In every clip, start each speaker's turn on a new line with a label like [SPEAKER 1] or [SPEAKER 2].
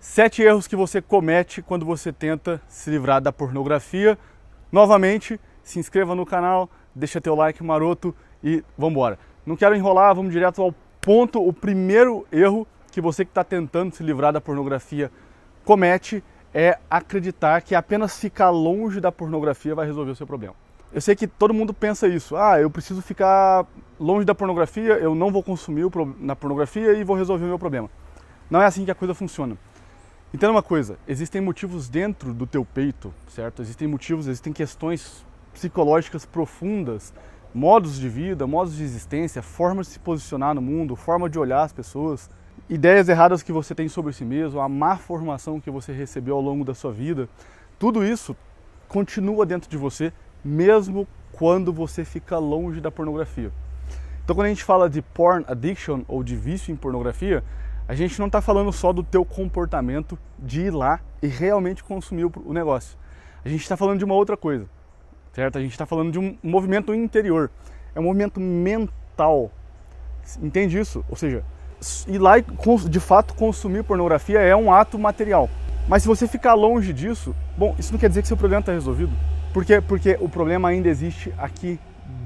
[SPEAKER 1] 7 erros que você comete quando você tenta se livrar da pornografia. Novamente, se inscreva no canal, deixa teu like maroto e vamos embora. Não quero enrolar, vamos direto ao ponto. O primeiro erro que você que está tentando se livrar da pornografia comete é acreditar que apenas ficar longe da pornografia vai resolver o seu problema. Eu sei que todo mundo pensa isso. Eu preciso ficar longe da pornografia, eu não vou consumir na pornografia e vou resolver o meu problema. Não é assim que a coisa funciona. Entenda uma coisa, existem motivos dentro do teu peito, certo? Existem motivos, existem questões psicológicas profundas, modos de vida, modos de existência, formas de se posicionar no mundo, forma de olhar as pessoas, ideias erradas que você tem sobre si mesmo, a má formação que você recebeu ao longo da sua vida. Tudo isso continua dentro de você, mesmo quando você fica longe da pornografia. Então, quando a gente fala de porn addiction ou de vício em pornografia, a gente não está falando só do teu comportamento de ir lá e realmente consumir o negócio. A gente está falando de uma outra coisa, certo? A gente está falando de um movimento interior, é um movimento mental. Entende isso? Ou seja, ir lá e de fato consumir pornografia é um ato material. Mas se você ficar longe disso, bom, isso não quer dizer que seu problema está resolvido. Por quê? Porque o problema ainda existe aqui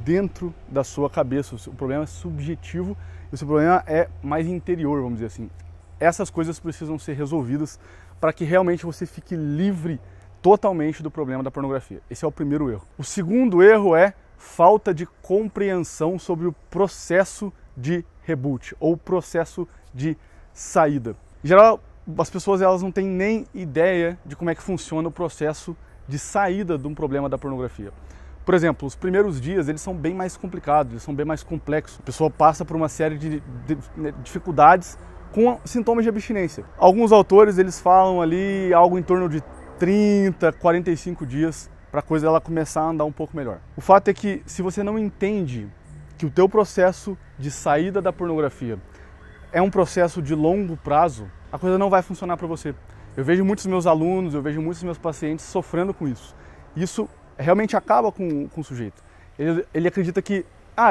[SPEAKER 1] dentro da sua cabeça. O problema é subjetivo e o seu problema é mais interior, vamos dizer assim. Essas coisas precisam ser resolvidas para que realmente você fique livre totalmente do problema da pornografia. Esse é o primeiro erro. O segundo erro é falta de compreensão sobre o processo de reboot ou processo de saída. Em geral, as pessoas elas não têm nem ideia de como é que funciona o processo de saída de um problema da pornografia. Por exemplo, os primeiros dias eles são bem mais complicados, eles são bem mais complexos. A pessoa passa por uma série de dificuldades com sintomas de abstinência. Alguns autores eles falam ali algo em torno de 30, 45 dias para a coisa ela começar a andar um pouco melhor. O fato é que se você não entende que o teu processo de saída da pornografia é um processo de longo prazo, a coisa não vai funcionar para você. Eu vejo muitos meus alunos, eu vejo muitos meus pacientes sofrendo com isso. Isso realmente acaba com o sujeito. Ele acredita que,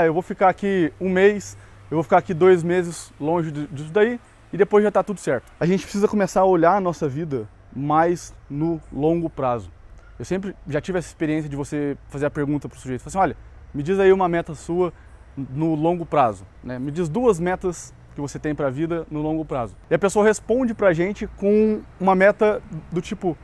[SPEAKER 1] eu vou ficar aqui um mês, eu vou ficar aqui 2 meses longe disso daí e depois já está tudo certo. A gente precisa começar a olhar a nossa vida mais no longo prazo. Eu sempre já tive essa experiência de você fazer a pergunta para o sujeito, assim, olha, me diz aí uma meta sua no longo prazo, né? Me diz 2 metas que você tem para a vida no longo prazo. E a pessoa responde para a gente com uma meta do tipo,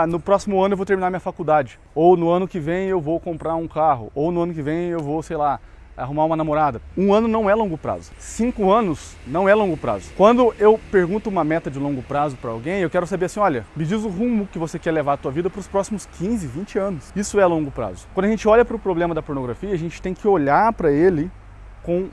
[SPEAKER 1] no próximo ano eu vou terminar minha faculdade, ou no ano que vem eu vou comprar um carro, ou no ano que vem eu vou, sei lá, arrumar uma namorada. 1 ano não é longo prazo. 5 anos não é longo prazo. Quando eu pergunto uma meta de longo prazo para alguém, eu quero saber assim, olha, me diz o rumo que você quer levar a tua vida para os próximos 15, 20 anos. Isso é longo prazo. Quando a gente olha para o problema da pornografia, a gente tem que olhar para ele com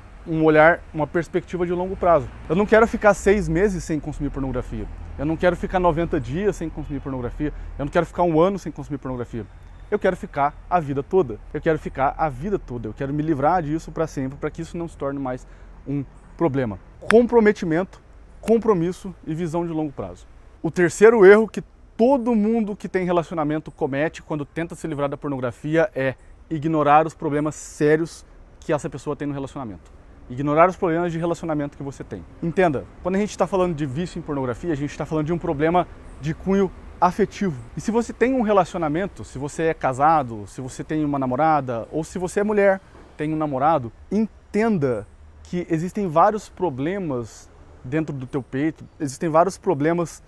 [SPEAKER 1] uma perspectiva de longo prazo. Eu não quero ficar 6 meses sem consumir pornografia. Eu não quero ficar 90 dias sem consumir pornografia. Eu não quero ficar 1 ano sem consumir pornografia. Eu quero ficar a vida toda. Eu quero ficar a vida toda. Eu quero me livrar disso para sempre, para que isso não se torne mais um problema. Comprometimento, compromisso e visão de longo prazo. O terceiro erro que todo mundo que tem relacionamento comete quando tenta se livrar da pornografia é ignorar os problemas sérios que essa pessoa tem no relacionamento. Ignorar os problemas de relacionamento que você tem. Entenda, quando a gente está falando de vício em pornografia, a gente está falando de um problema de cunho afetivo. E se você tem um relacionamento, se você é casado, se você tem uma namorada, ou se você é mulher, tem um namorado, entenda que existem vários problemas dentro do teu peito, existem vários problemas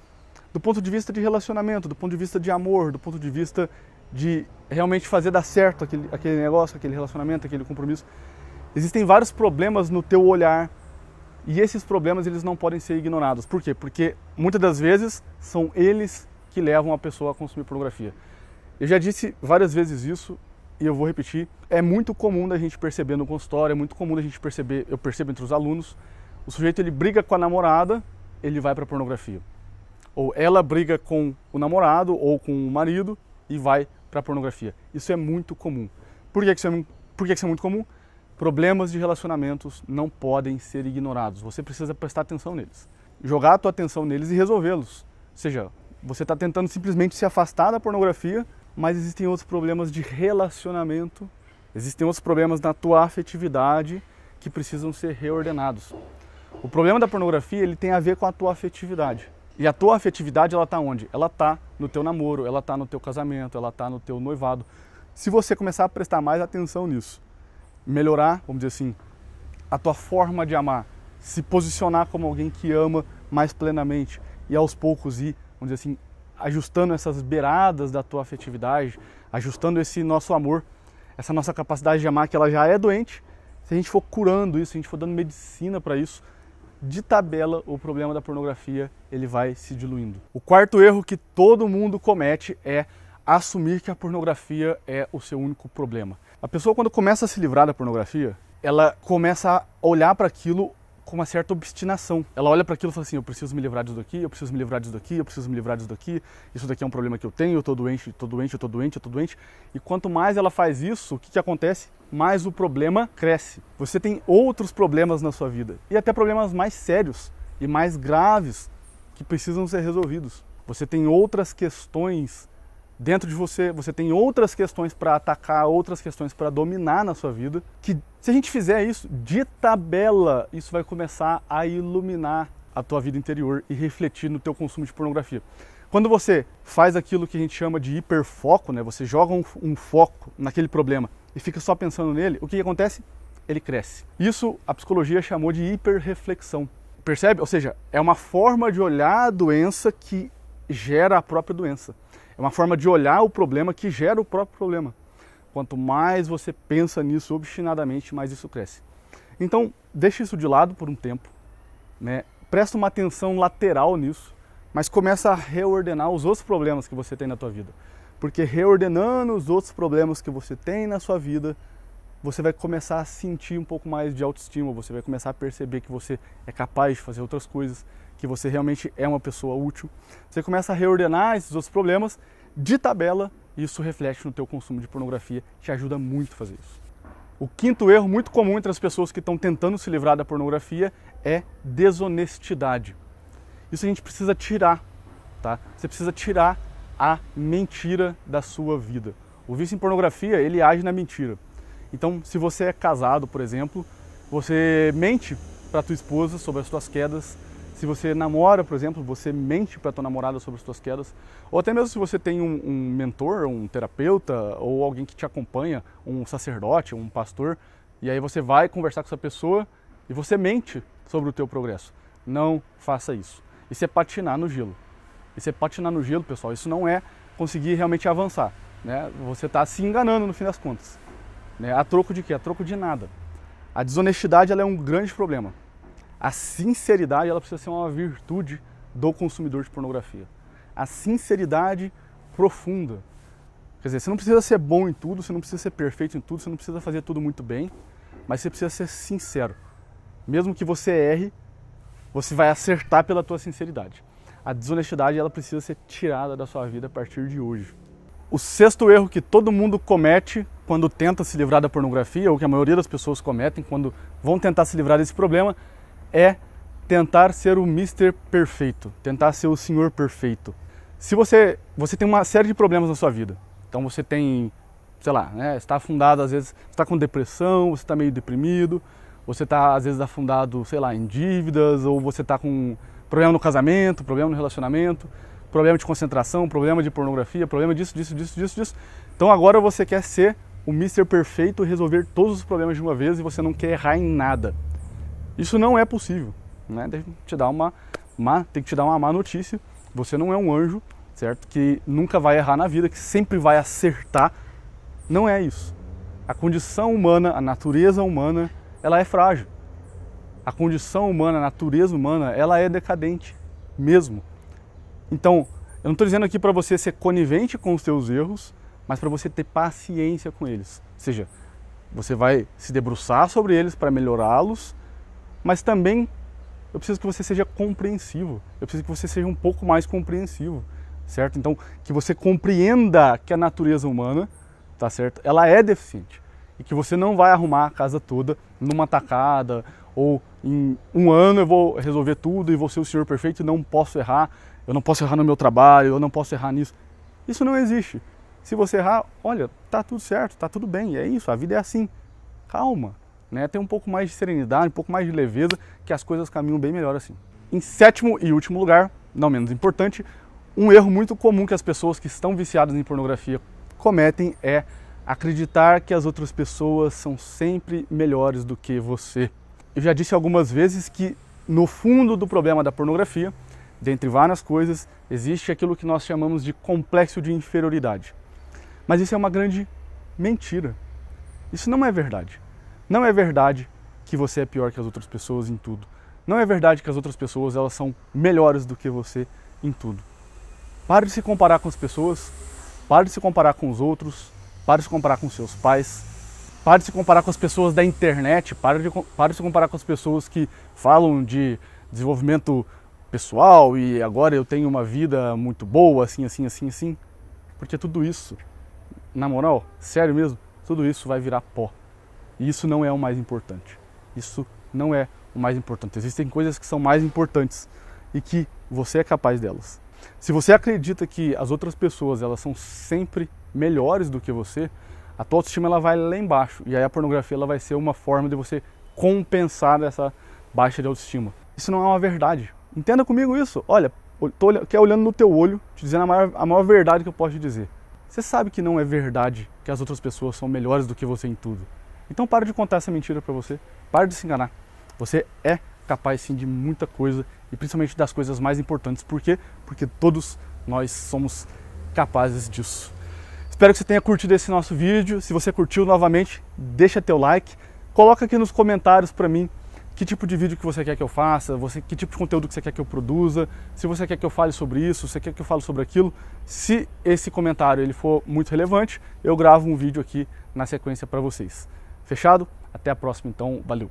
[SPEAKER 1] do ponto de vista de relacionamento, do ponto de vista de amor, do ponto de vista de realmente fazer dar certo aquele negócio, aquele relacionamento, aquele compromisso. Existem vários problemas no teu olhar e esses problemas eles não podem ser ignorados. Por quê? Porque muitas das vezes são eles que levam a pessoa a consumir pornografia. Eu já disse várias vezes isso e eu vou repetir. É muito comum da gente perceber no consultório, é muito comum da gente perceber, eu percebo entre os alunos, o sujeito ele briga com a namorada, ele vai para a pornografia. Ou ela briga com o namorado ou com o marido e vai para a pornografia. Isso é muito comum. Por que isso é muito comum? Problemas de relacionamentos não podem ser ignorados. Você precisa prestar atenção neles. Jogar a tua atenção neles e resolvê-los. Ou seja, você está tentando simplesmente se afastar da pornografia, mas existem outros problemas de relacionamento, existem outros problemas na tua afetividade que precisam ser reordenados. O problema da pornografia ele tem a ver com a tua afetividade. E a tua afetividade, ela tá onde? Ela tá no teu namoro, ela tá no teu casamento, ela tá no teu noivado. Se você começar a prestar mais atenção nisso, melhorar, vamos dizer assim, a tua forma de amar, se posicionar como alguém que ama mais plenamente e aos poucos ir, vamos dizer assim, ajustando essas beiradas da tua afetividade, ajustando esse nosso amor, essa nossa capacidade de amar, que ela já é doente, se a gente for curando isso, se a gente for dando medicina para isso, de tabela, o problema da pornografia ele vai se diluindo. O quarto erro que todo mundo comete é assumir que a pornografia é o seu único problema. A pessoa, quando começa a se livrar da pornografia, ela começa a olhar para aquilo com uma certa obstinação. Ela olha para aquilo e fala assim, eu preciso me livrar disso daqui, eu preciso me livrar disso daqui, eu preciso me livrar disso daqui, isso daqui é um problema que eu tenho, eu tô doente, eu tô doente, eu tô doente, eu tô doente. E quanto mais ela faz isso, o que acontece? Mais o problema cresce. Você tem outros problemas na sua vida, e até problemas mais sérios e mais graves que precisam ser resolvidos. Você tem outras questões dentro de você, você tem outras questões para atacar, outras questões para dominar na sua vida, que se a gente fizer isso, de tabela, isso vai começar a iluminar a tua vida interior e refletir no teu consumo de pornografia. Quando você faz aquilo que a gente chama de hiperfoco, né? Você joga um foco naquele problema e fica só pensando nele, o que acontece? Ele cresce. Isso a psicologia chamou de hiperreflexão. Percebe? Ou seja, é uma forma de olhar a doença que gera a própria doença. É uma forma de olhar o problema que gera o próprio problema. Quanto mais você pensa nisso obstinadamente, mais isso cresce. Então, deixa isso de lado por um tempo, né? Presta uma atenção lateral nisso, mas começa a reordenar os outros problemas que você tem na tua vida. Porque reordenando os outros problemas que você tem na sua vida, você vai começar a sentir um pouco mais de autoestima, você vai começar a perceber que você é capaz de fazer outras coisas, que você realmente é uma pessoa útil. Você começa a reordenar esses outros problemas, de tabela, e isso reflete no teu consumo de pornografia, te ajuda muito a fazer isso. O quinto erro muito comum entre as pessoas que estão tentando se livrar da pornografia é desonestidade. Isso a gente precisa tirar, tá? Você precisa tirar a mentira da sua vida. O vício em pornografia, ele age na mentira. Então, se você é casado, por exemplo, você mente para tua esposa sobre as suas quedas. Se você namora, por exemplo, você mente para tua namorada sobre as suas quedas. Ou até mesmo se você tem um mentor, um terapeuta, ou alguém que te acompanha, um sacerdote, um pastor, e aí você vai conversar com essa pessoa e você mente sobre o teu progresso. Não faça isso. Isso é patinar no gelo. Isso é patinar no gelo, pessoal. Isso não é conseguir realmente avançar, né? Você está se enganando no fim das contas, né? A troco de quê? A troco de nada. A desonestidade, ela é um grande problema. A sinceridade, ela precisa ser uma virtude do consumidor de pornografia. A sinceridade profunda. Quer dizer, você não precisa ser bom em tudo, você não precisa ser perfeito em tudo, você não precisa fazer tudo muito bem, mas você precisa ser sincero. Mesmo que você erre, você vai acertar pela tua sinceridade. A desonestidade, ela precisa ser tirada da sua vida a partir de hoje. O sexto erro que todo mundo comete quando tenta se livrar da pornografia, ou que a maioria das pessoas cometem quando vão tentar se livrar desse problema, é tentar ser o Mr. Perfeito, tentar ser o Senhor Perfeito. Se você tem uma série de problemas na sua vida, então você tem, sei lá, né, está afundado, às vezes, está com depressão, você está meio deprimido, você está, às vezes, afundado, sei lá, em dívidas, ou você está com problema no casamento, problema no relacionamento, problema de concentração, problema de pornografia, problema disso. Então agora você quer ser o Mr. Perfeito e resolver todos os problemas de uma vez e você não quer errar em nada. Isso não é possível, né? Tem que te dar uma má notícia. Você não é um anjo, certo? Que nunca vai errar na vida, que sempre vai acertar. Não é isso. A condição humana, a natureza humana, ela é frágil. A condição humana, a natureza humana, ela é decadente mesmo. Então, eu não estou dizendo aqui para você ser conivente com os seus erros, mas para você ter paciência com eles. Ou seja, você vai se debruçar sobre eles para melhorá-los, mas também eu preciso que você seja compreensivo. Eu preciso que você seja um pouco mais compreensivo, certo? Então, que você compreenda que a natureza humana, tá certo? Ela é deficiente. E que você não vai arrumar a casa toda numa tacada, ou em um ano eu vou resolver tudo e vou ser o senhor perfeito e não posso errar. Eu não posso errar no meu trabalho, eu não posso errar nisso. Isso não existe. Se você errar, olha, tá tudo certo, tá tudo bem, é isso, a vida é assim. Calma, né? Tem um pouco mais de serenidade, um pouco mais de leveza, que as coisas caminham bem melhor assim. Em sétimo e último lugar, não menos importante, um erro muito comum que as pessoas que estão viciadas em pornografia cometem é acreditar que as outras pessoas são sempre melhores do que você. Eu já disse algumas vezes que no fundo do problema da pornografia, dentre várias coisas, existe aquilo que nós chamamos de complexo de inferioridade. Mas isso é uma grande mentira. Isso não é verdade. Não é verdade que você é pior que as outras pessoas em tudo. Não é verdade que as outras pessoas elas são melhores do que você em tudo. Pare de se comparar com as pessoas, pare de se comparar com os outros, pare de se comparar com seus pais, pare de se comparar com as pessoas da internet, pare de se comparar com as pessoas que falam de desenvolvimento pessoal e agora eu tenho uma vida muito boa, assim. Porque tudo isso, na moral, sério mesmo, tudo isso vai virar pó. E isso não é o mais importante. Isso não é o mais importante. Existem coisas que são mais importantes e que você é capaz delas. Se você acredita que as outras pessoas elas são sempre melhores do que você, a tua autoestima ela vai lá embaixo. E aí a pornografia ela vai ser uma forma de você compensar essa baixa de autoestima. Isso não é uma verdade. Entenda comigo isso. Olha, estou aqui olhando no teu olho, te dizendo a maior verdade que eu posso te dizer. Você sabe que não é verdade que as outras pessoas são melhores do que você em tudo. Então para de contar essa mentira para você. Para de se enganar. Você é capaz sim de muita coisa e principalmente das coisas mais importantes. Por quê? Porque todos nós somos capazes disso. Espero que você tenha curtido esse nosso vídeo. Se você curtiu, novamente, deixa teu like. Coloca aqui nos comentários para mim que tipo de vídeo que você quer que eu faça, que tipo de conteúdo que você quer que eu produza, se você quer que eu fale sobre isso, se você quer que eu fale sobre aquilo. Se esse comentário ele for muito relevante, eu gravo um vídeo aqui na sequência para vocês. Fechado? Até a próxima então, valeu!